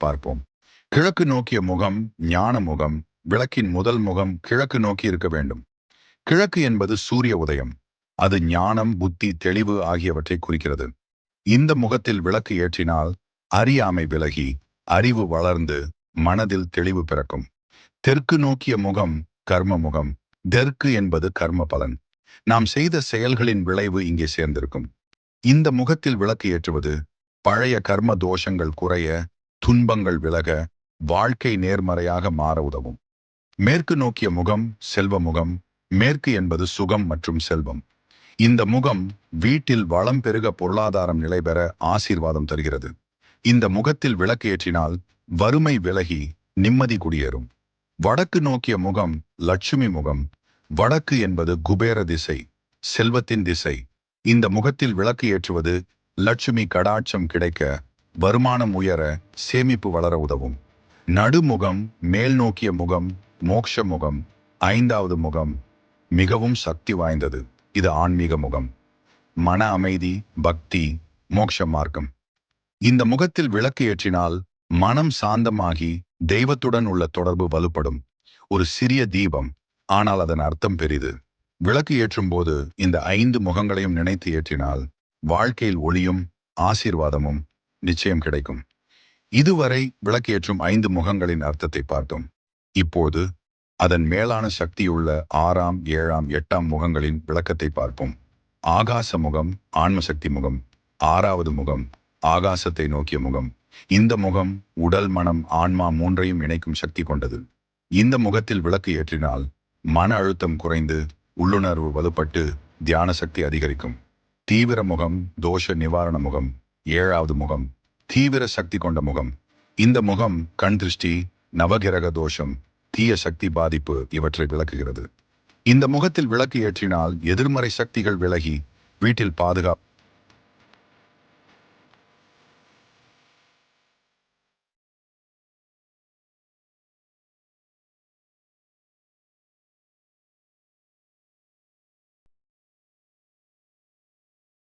பார்ப்போம். கிழக்கு நோக்கிய முகம் ஞான முகம். விளக்கின் முதல் முகம் கிழக்கு நோக்கி இருக்க வேண்டும். கிழக்கு என்பது சூரிய உதயம். அது ஞானம், புத்தி, தெளிவு ஆகியவற்றை குறிக்கிறது. இந்த முகத்தில் விளக்கு ஏற்றினால் அறியாமை விலகி அறிவு வளர்ந்து மனதில் தெளிவு பிறக்கும். தெற்கு நோக்கிய முகம் கர்ம முகம். தெற்கு என்பது கர்ம பலன். நாம் செய்த செயல்களின் விளைவு இங்கே சேர்ந்திருக்கும். இந்த முகத்தில் விளக்கு ஏற்றுவது பழைய கர்ம தோஷங்கள் குறைய, துன்பங்கள் விலக, வாழ்க்கை நேர்மறையாக மாற உதவும். மேற்கு நோக்கிய முகம் செல்வ முகம். மேற்கு என்பது சுகம் மற்றும் செல்வம். இந்த முகம் வீட்டில் வளம் பெருக, பொருளாதாரம் நிலை பெற ஆசீர்வாதம் தருகிறது. இந்த முகத்தில் விளக்கு ஏற்றினால் வறுமை விலகி நிம்மதி குடியேறும். வடக்கு நோக்கிய முகம் லட்சுமி முகம். வடக்கு என்பது குபேர திசை, செல்வத்தின் திசை. இந்த முகத்தில் விளக்கு ஏற்றுவது லட்சுமி கடாட்சம் கிடைக்க, வருமானம் உயர, சேமிப்பு வளர உதவும். நடுமுகம் மேல் நோக்கிய முகம் மோக்ஷ முகம். ஐந்தாவது முகம் மிகவும் சக்தி வாய்ந்தது. இது ஆன்மீக முகம். மன அமைதி, பக்தி, மோக்ஷ மார்க்கம். இந்த முகத்தில் விளக்கு ஏற்றினால் மனம் சாந்தமாகி தெய்வத்துடன் உள்ள தொடர்பு வலுப்படும். ஒரு சிறிய தீபம், ஆனால் அதன் அர்த்தம் பெரிது. விளக்கு ஏற்றும் போது இந்த 5 முகங்களையும் நினைத்து ஏற்றினால் வாழ்க்கையில் ஒளியும் ஆசீர்வாதமும் நிச்சயம் கிடைக்கும். இதுவரை விளக்கேற்றும் 5 முகங்களின் அர்த்தத்தை பார்த்தோம். இப்போது அதன் மேலான சக்தியுள்ள 6ஆம், 7ஆம், 8ஆம் முகங்களின் விளக்கத்தை பார்ப்போம். ஆகாச முகம் ஆன்மசக்தி முகம். 6வது முகம் ஆகாசத்தை நோக்கிய முகம். இந்த முகம் உடல், மனம், ஆன்மா மூன்றையும் இணைக்கும் சக்தி கொண்டது. இந்த முகத்தில் விளக்கு ஏற்றினால் மன அழுத்தம் குறைந்து உள்ளுணர்வு வலுப்பட்டு தியான சக்தி அதிகரிக்கும். தீவிர முகம் தோஷ நிவாரண முகம். 7வது முகம் தீவிர சக்தி கொண்ட முகம். இந்த முகம் கண் திருஷ்டி, நவகிரக தோஷம், தீய சக்தி பாதிப்பு இவற்றை விளக்குகிறது. இந்த முகத்தில் விளக்கு ஏற்றினால் எதிர்மறை சக்திகள் விலகி வீட்டில் பாதுகாப்பு